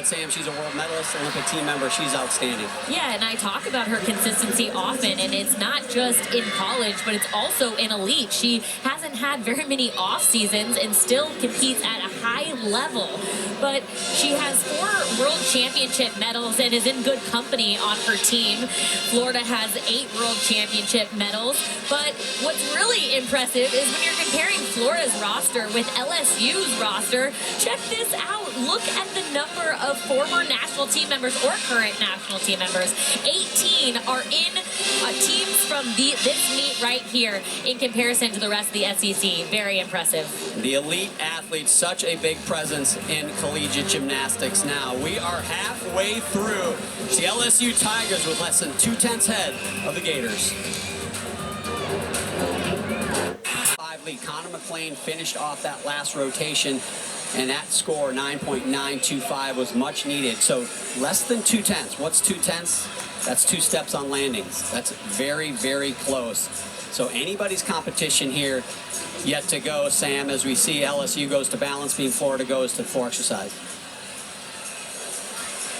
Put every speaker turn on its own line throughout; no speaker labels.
but Sam, she's a world medalist, Olympic team member. She's outstanding.
Yeah, and I talk about her consistency often, and it's not just in college, but it's also in elite. She hasn't had very many off seasons and still competes at a high level. But she has 4 world championship medals and is in good company on her team. Florida has 8 world championship medals. But what's really impressive is when you're comparing Florida's roster with LSU's roster, check this out. Look at the number of former national team members or current national team members. 18 are in teams from this meet right here in comparison to the rest of the SEC. Very impressive.
The elite athletes, such a big presence in collegiate gymnastics now. We are halfway through. It's the LSU Tigers with less than 2/10 head of the Gators. Lead. Connor McLean finished off that last rotation, and that score, 9.925, was much needed. So less than 2/10. What's 2/10? That's 2 steps on landings. That's very, very close. So anybody's competition here yet to go, Sam, as we see LSU goes to balance beam, Florida goes to floor exercise.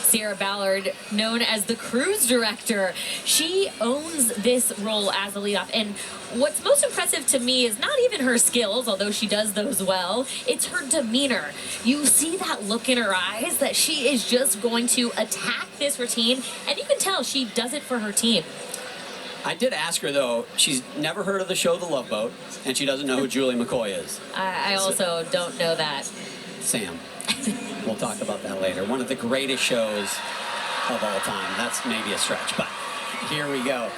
Sierra Ballard, known as the cruise director, she owns this role as a leadoff. And what's most impressive to me is not even her skills, although she does those well, it's her demeanor. You see that look in her eyes that she is just going to attack this routine, and you can tell she does it for her team.
I did ask her, though, she's never heard of the show The Love Boat, and she doesn't know who Julie McCoy is.
I also don't know that.
Sam. We'll talk about that later. One of the greatest shows of all time. That's maybe a stretch, but here we go.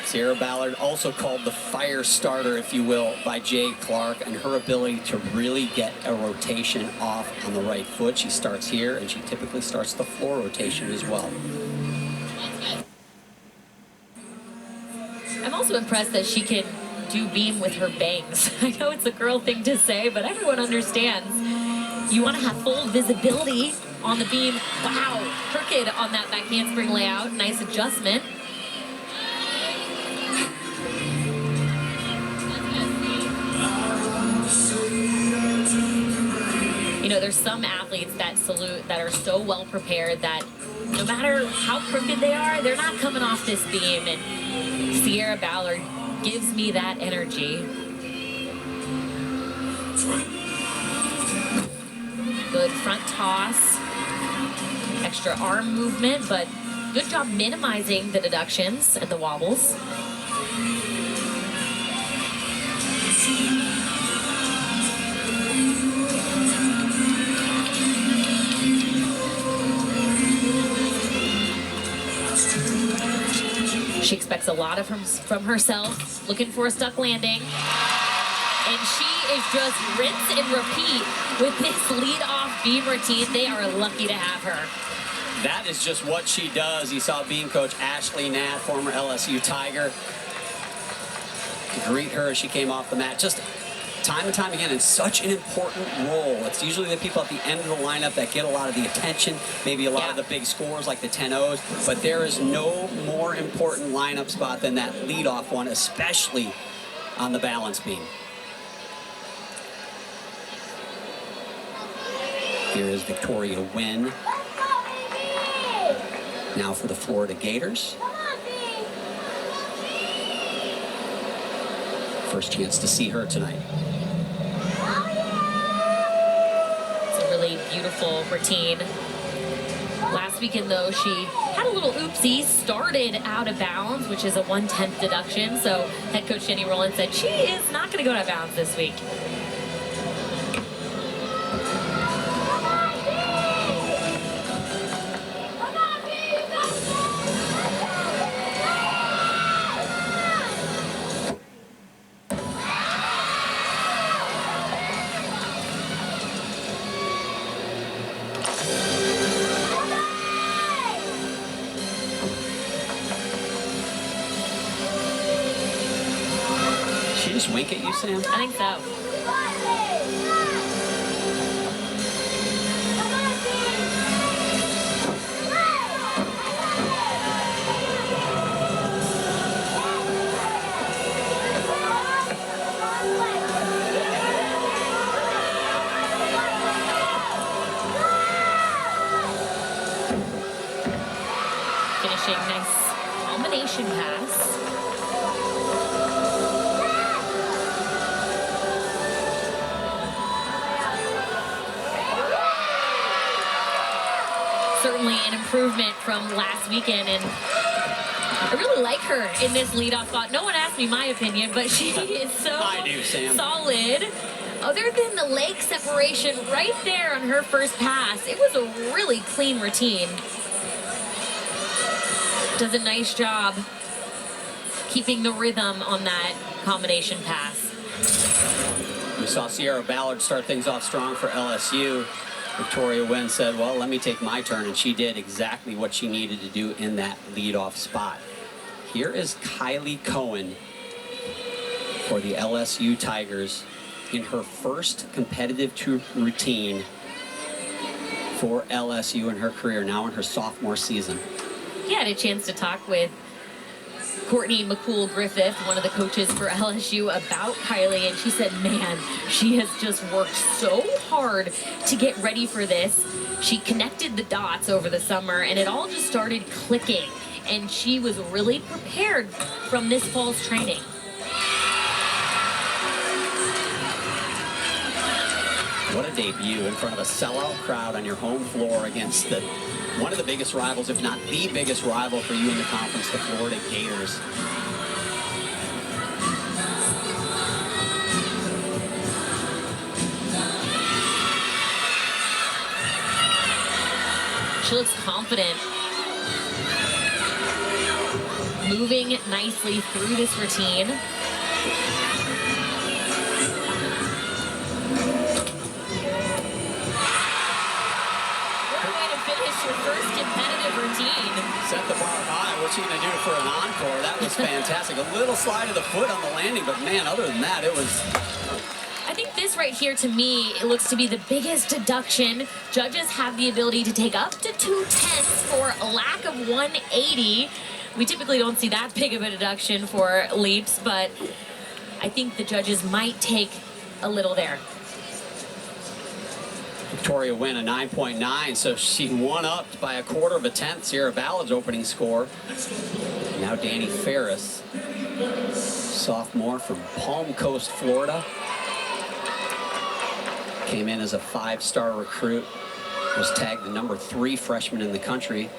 Sierra Ballard, also called the fire starter, if you will, by Jay Clark, and her ability to really get a rotation off on the right foot. She starts here, and she typically starts the floor rotation as well.
I'm also impressed that she can do beam with her bangs. I know it's a girl thing to say, but everyone understands. You want to have full visibility on the beam. Wow, crooked on that back handspring layout. Nice adjustment. You know, there's some athletes that salute that are so well prepared that no matter how crooked they are, they're not coming off this beam. And Sierra Ballard gives me that energy. Good front toss, extra arm movement, but good job minimizing the deductions and the wobbles. She expects a lot from herself, looking for a stuck landing. And she is just rinse and repeat with this lead-off beam routine. They are lucky to have her.
That is just what she does. You saw beam coach Ashley Nath, former LSU Tiger, greet her as she came off the mat. Just time and time again, in such an important role. It's usually the people at the end of the lineup that get a lot of the attention, maybe a lot of the big scores like the 10-0s, but there is no more important lineup spot than that lead-off one, especially on the balance beam. Here is Victoria Wynn. Now for the Florida Gators. First chance to see her tonight.
It's a really beautiful routine. Last weekend, though, she had a little oopsie, started out of bounds, which is a 1/10 deduction. So head coach Jenny Rowland said she is not going to go out of bounds this week.
Just wink at you, Sam?
I think so. finishing. Nice combination pass. Certainly an improvement from last weekend, and I really like her in this leadoff spot. No one asked me my opinion, but she is so solid. Other than the leg separation right there on her first pass, it was a really clean routine. Does a nice job keeping the rhythm on that combination pass.
We saw Sierra Ballard start things off strong for LSU. Victoria Wynn said, well, let me take my turn, and she did exactly what she needed to do in that leadoff spot. Here is Kylie Cohen for the LSU Tigers in her first competitive routine for LSU in her career, now in her sophomore season.
He had a chance to talk with Courtney McCool-Griffith, one of the coaches for LSU, about Kylie, and she said, man, she has just worked so hard to get ready for this. She connected the dots over the summer, and it all just started clicking, and she was really prepared from this fall's training.
What a debut in front of a sellout crowd on your home floor against one of the biggest rivals, if not the biggest rival for you in the conference, the Florida Gators.
She looks confident, moving nicely through this routine. Your first competitive routine.
Set the bar high. What's she going to do for an encore? That was fantastic. A little slide of the foot on the landing, but man, other than that, it was...
I think this right here, to me, it looks to be the biggest deduction. Judges have the ability to take up to 2/10 for a lack of 180. We typically don't see that big of a deduction for leaps, but I think the judges might take a little there.
Victoria Wynn, a 9.9, so she won up by 1/4 of a tenth. Sierra Ballard's opening score. Now Danny Ferris, sophomore from Palm Coast, Florida. Came in as a 5-star recruit. Was tagged the #3 freshman in the country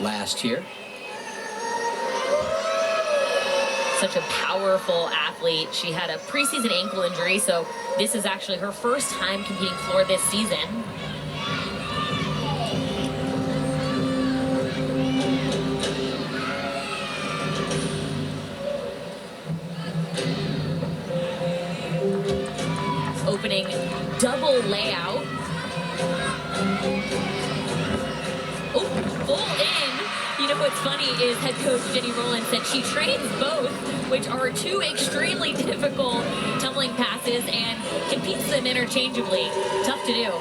last year.
Such a powerful athlete. She had a preseason ankle injury, so this is actually her first time competing floor this season. Opening double layout. Oh, full in. You know what's funny is head coach Jenny Rowland said she trains both, which are two extremely difficult tumbling passes, and competes them interchangeably. Tough to do.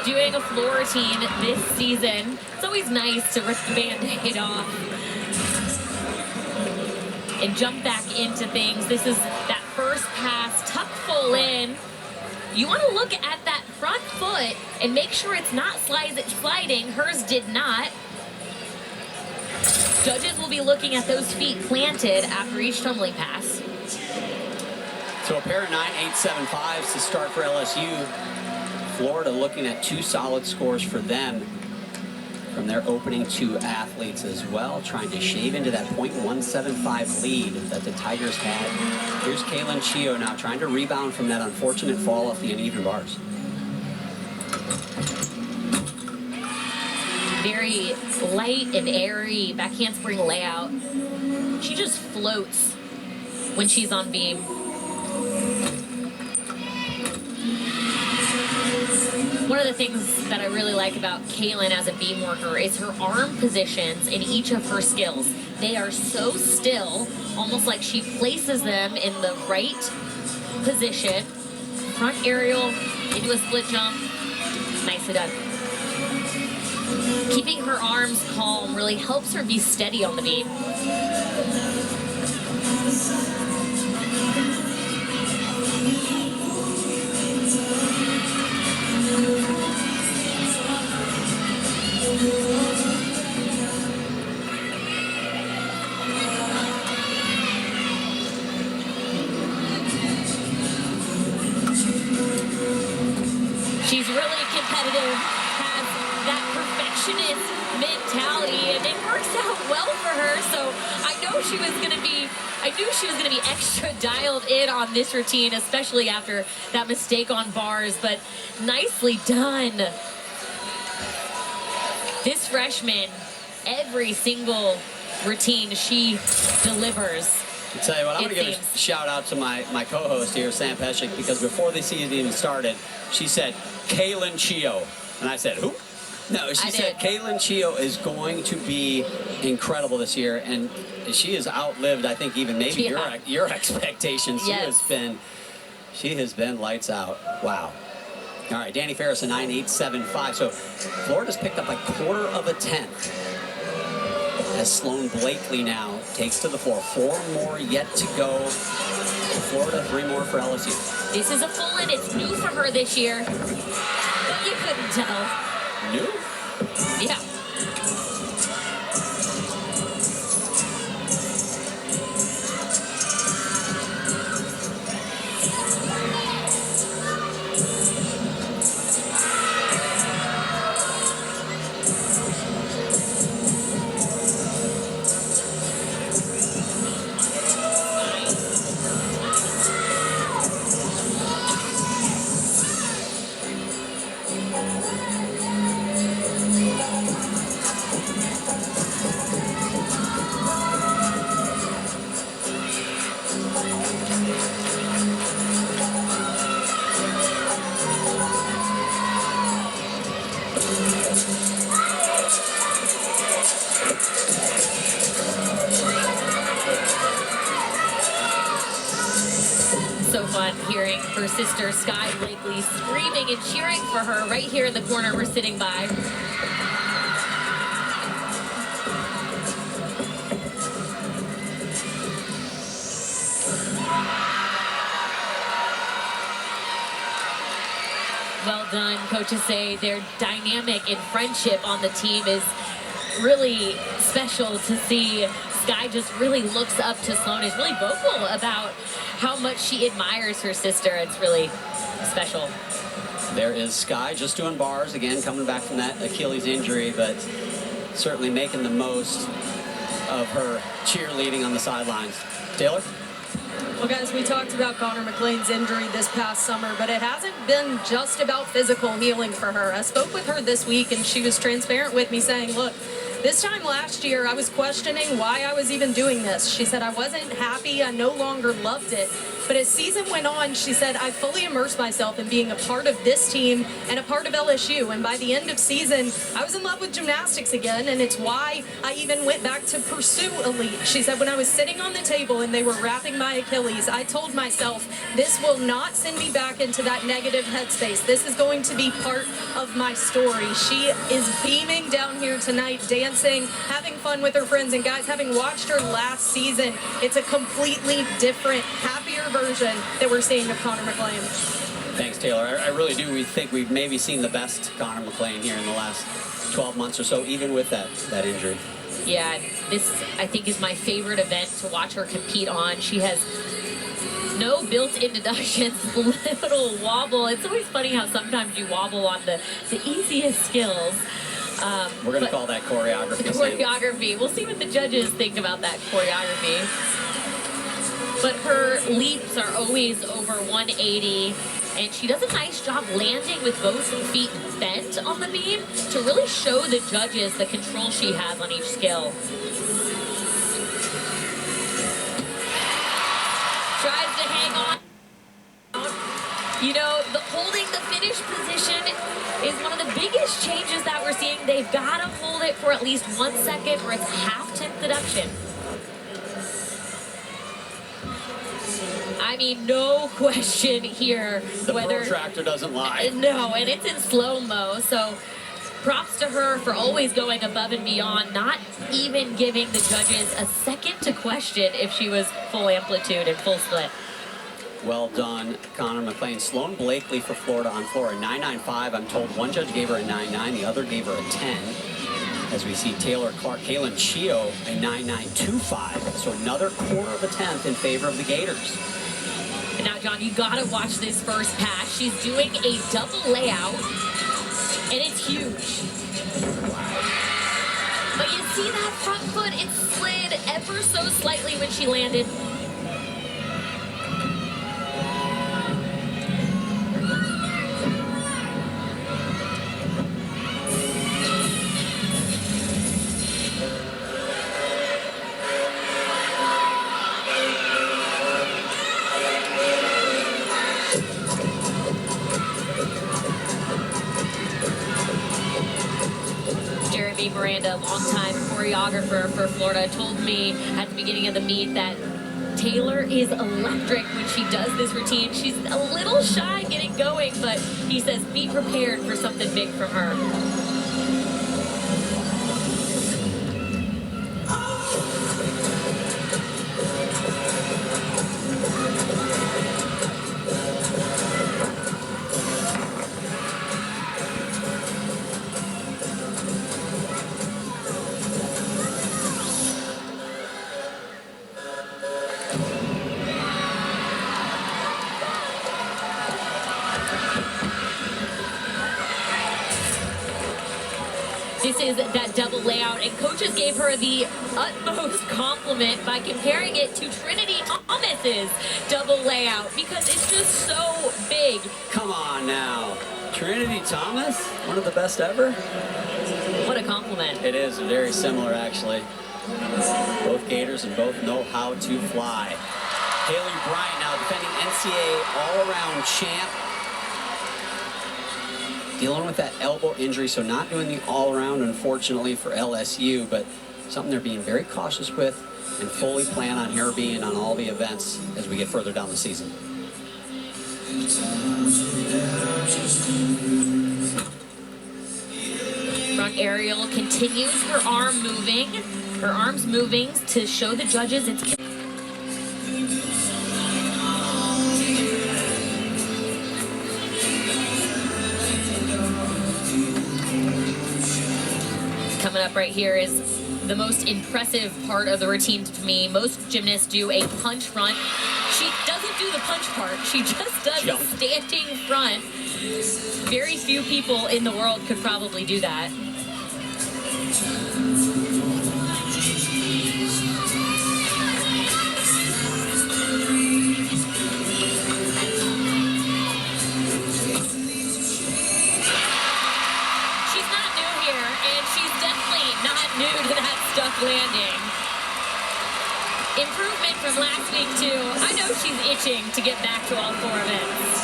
Doing a floor routine this season. It's always nice to rip the Band-Aid off and jump back into things. This is that first pass, tuck full in. You want to look at that front foot and make sure it's not sliding. Hers did not. Judges will be looking at those feet planted after each tumbling pass.
So a pair of 9.875s to start for LSU. Florida looking at 2 solid scores for them from their opening 2 athletes as well, trying to shave into that .175 lead that the Tigers had. Here's Kaylin Chio now trying to rebound from that unfortunate fall off the uneven bars.
Very light and airy back handspring layout. She just floats when she's on beam. One of the things that I really like about Kaylin as a beam worker is her arm positions in each of her skills. They are so still, almost like she places them in the right position. Front aerial into a split jump. Nicely done. Keeping her arms calm really helps her be steady on the beam. She's really competitive, has that perfectionist mentality, and it works out well for her. So I knew she was going to be extra dialed in on this routine, especially after that mistake on bars, but nicely done. This freshman, every single routine she delivers.
I'll tell you what, I'm going to give a shout out to my co-host here, Sam Pescic, because before the season even started, she said, Kaylin Chio. And I said, who? No, she said Kaylin Chio is going to be incredible this year, and she has outlived, I think, even maybe your expectations.
Yes.
She has been lights out. Wow. All right, Danny Ferris, a 9.875. So Florida's picked up a quarter of a tenth. As Sloan Blakely now takes to the floor. 4 more yet to go for Florida, 3 more for LSU.
This is a full in. It's new for her this year. But you couldn't tell.
New?
Yeah. So fun hearing her sister Sky Blakely screaming and cheering for her right here in the corner we're sitting by. Well done. Coaches say their dynamic and friendship on the team is really special to see. Sky just really looks up to Sloan, is really vocal about how much she admires her sister. It's really special.
There is Sky just doing bars, again, coming back from that Achilles injury, but certainly making the most of her cheerleading on the sidelines. Taylor?
Well, guys, we talked about Connor McLean's injury this past summer, but it hasn't been just about physical healing for her. I spoke with her this week, and she was transparent with me saying, look, this time last year, I was questioning why I was even doing this. She said, I wasn't happy. I no longer loved it. But as season went on, she said, I fully immersed myself in being a part of this team and a part of LSU. And by the end of season, I was in love with gymnastics again, and it's why I even went back to pursue elite. She said, when I was sitting on the table and they were wrapping my Achilles, I told myself, this will not send me back into that negative headspace. This is going to be part of my story. She is beaming down here tonight, dancing, having fun with her friends. And guys, having watched her last season, it's a completely different, happier version that we're seeing of Connor McLean.
Thanks, Taylor. I really do. We think we've maybe seen the best Connor McLean here in the last 12 months or so, even with that injury.
Yeah, this, I think, is my favorite event to watch her compete on. She has no built-in deductions, little wobble. It's always funny how sometimes you wobble on the easiest skills.
We're going to call that choreography.
Choreography. We'll see what the judges think about that choreography. But her leaps are always over 180, and she does a nice job landing with both feet bent on the beam to really show the judges the control she has on each skill. finish position is one of the biggest changes that we're seeing. They've got to hold it for at least 1 second or it's half-tenth deduction. I mean, no question here.
The protractor doesn't lie.
No, and it's in slow-mo, so props to her for always going above and beyond, not even giving the judges a second to question if she was full amplitude and full split.
Well done, Connor McLean. Sloan Blakely for Florida on floor, a 9.95. I'm told one judge gave her a 9.9, the other gave her a 10. As we see Taylor Clark, Kaylin Chio, a 9.925. So another quarter of a tenth in favor of the Gators.
And now, John, you gotta watch this first pass. She's doing a double layout, and it's huge. But you see that front foot, it slid ever so slightly when she landed. Miranda, longtime choreographer for Florida, told me at the beginning of the meet that Taylor is electric when she does this routine. She's a little shy getting going, but he says be prepared for something big from her. This is that double layout, and coaches gave her the utmost compliment by comparing it to Trinity Thomas's double layout because it's just so big.
Come on now. Trinity Thomas, one of the best ever?
What a compliment.
It is very similar, actually. Both Gators and both know how to fly. Haley Bryant now defending NCAA all-around champ. Dealing with that elbow injury, so not doing the all-around, unfortunately, for LSU, but something they're being very cautious with and fully plan on her being on all the events as we get further down the season.
Front aerial continues her arm moving. Her arm's moving to show the judges it's... Coming up right here is the most impressive part of the routine to me. Most gymnasts do a punch front. She doesn't do the punch part. She just does a standing front. Very few people in the world could probably do that. New to that stuck landing. Improvement from last week, too. I know she's itching to get back to all 4 events.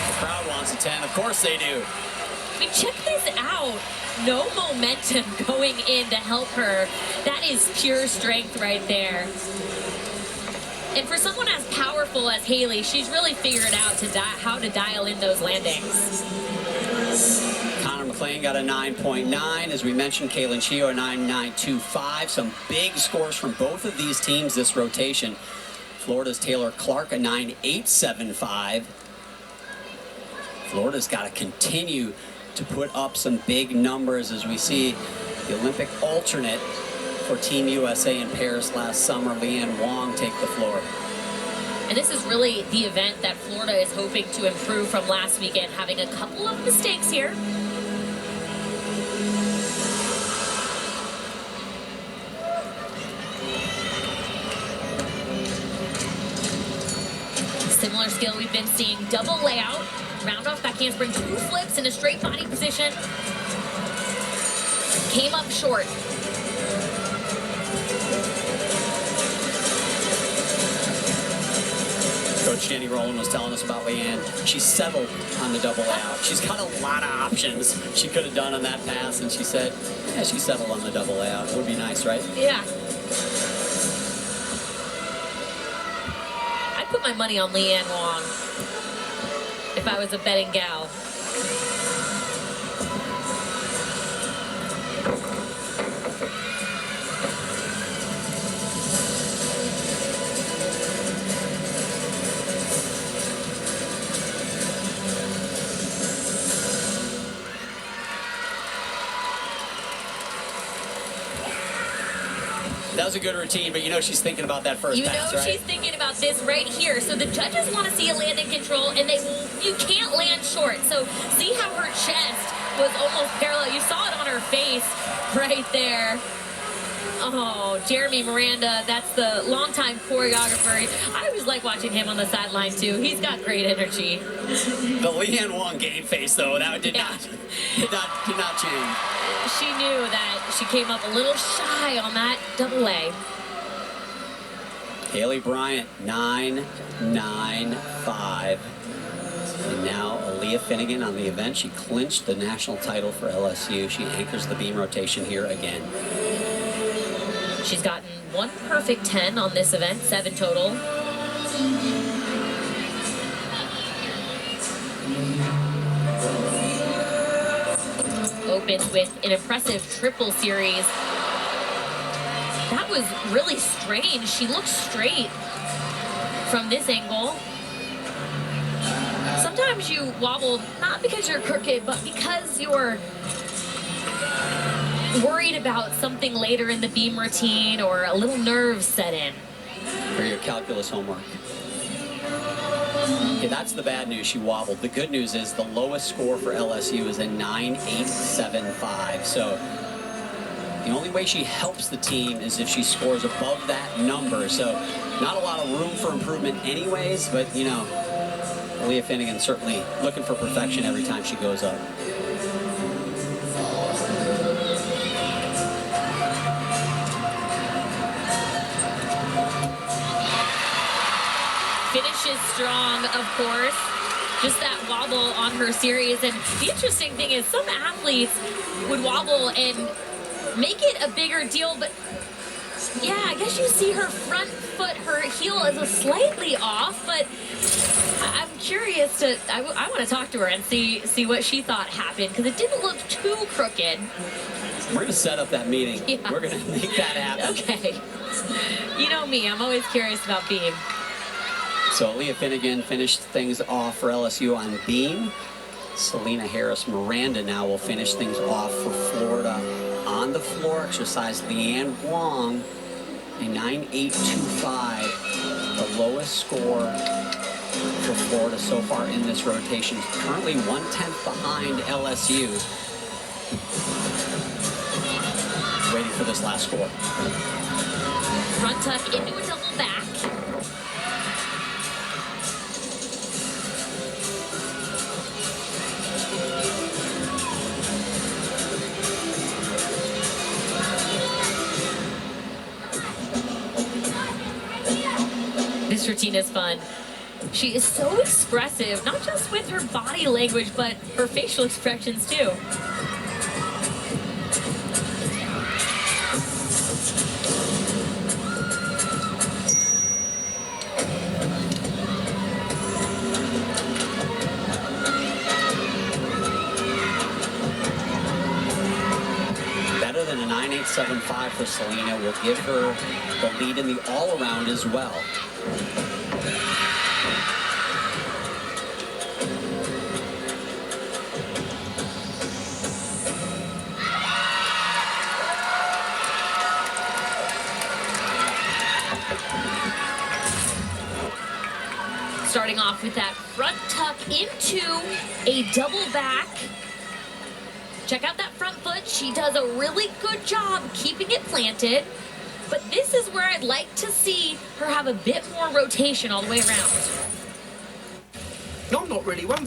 The crowd wants a 10. Of course they do.
I mean, check this out. No momentum going in to help her. That is pure strength right there. And for someone as powerful as Haley, she's really figured out how to dial in those landings.
Connor McLean got a 9.9. As we mentioned, Kaylin Chio a 9.925. Some big scores from both of these teams this rotation. Florida's Taylor Clark a 9.875. Florida's got to continue to put up some big numbers as we see the Olympic alternate for Team USA in Paris last summer, Leanne Wong, take the floor.
And this is really the event that Florida is hoping to improve from last weekend, having a couple of mistakes here. Similar skill we've been seeing, double layout, round off back handspring, 2 flips in a straight body position. Came up short.
Coach Coach Jenny Rowland was telling us about Leanne. She settled on the double out. She's got a lot of options she could have done on that pass, and she said, yeah, she settled on the double out. Would be nice, right?
Yeah. I'd put my money on Leanne Wong if I was a betting gal.
That was a good routine, but you know she's thinking about that first pass, right?
She's thinking about this right here. So the judges want to see a land in control, and you can't land short. So see how her chest was almost parallel. You saw it on her face right there. Oh, Jeremy Miranda, that's the longtime choreographer. I always like watching him on the sideline, too. He's got great energy.
The Leanne Wong game face, though, that did not change.
She knew that she came up a little shy on that double A.
Haley Bryant, 9.95. And now Aaliyah Finnegan on the event. She clinched the national title for LSU. She anchors the beam rotation here again.
She's gotten one perfect 10 on this event, 7 total. Opens with an impressive triple series. That was really strange. She looked straight from this angle. Sometimes you wobble, not because you're crooked, but because you're worried about something later in the beam routine or a little nerve set in.
For your calculus homework. Okay, that's the bad news. She wobbled. The good news is the lowest score for LSU is a 9.875. So the only way she helps the team is if she scores above that number. So not a lot of room for improvement anyways, but you know, Aaliyah Finnegan certainly looking for perfection every time she goes up.
Finishes strong, of course. Just that wobble on her series. And the interesting thing is some athletes would wobble and make it a bigger deal, but yeah, I guess you see her front foot, her heel is a slightly off, but I'm curious to, I want to talk to her and see what she thought happened, because it didn't look too crooked.
We're going to set up that meeting.
Yeah.
We're going to make that happen.
Okay. You know me, I'm always curious about beam.
So Aaliyah Finnegan finished things off for LSU on beam. Selena Harris Miranda now will finish things off for Florida on the floor exercise. Leanne Wong, a 9.825, the lowest score for Florida so far in this rotation. Currently 1/10 behind LSU. Waiting for this last score.
Front tuck into a double back. This routine is fun. She is so expressive, not just with her body language, but her facial expressions too.
Better than a 9.875 for Selena will give her the lead in the all-around as well.
Starting off with that front tuck into a double back. Check out that front foot. She does a really good job keeping it planted. But this is where I'd like to see her have a bit more rotation all the way around.
No, not really. One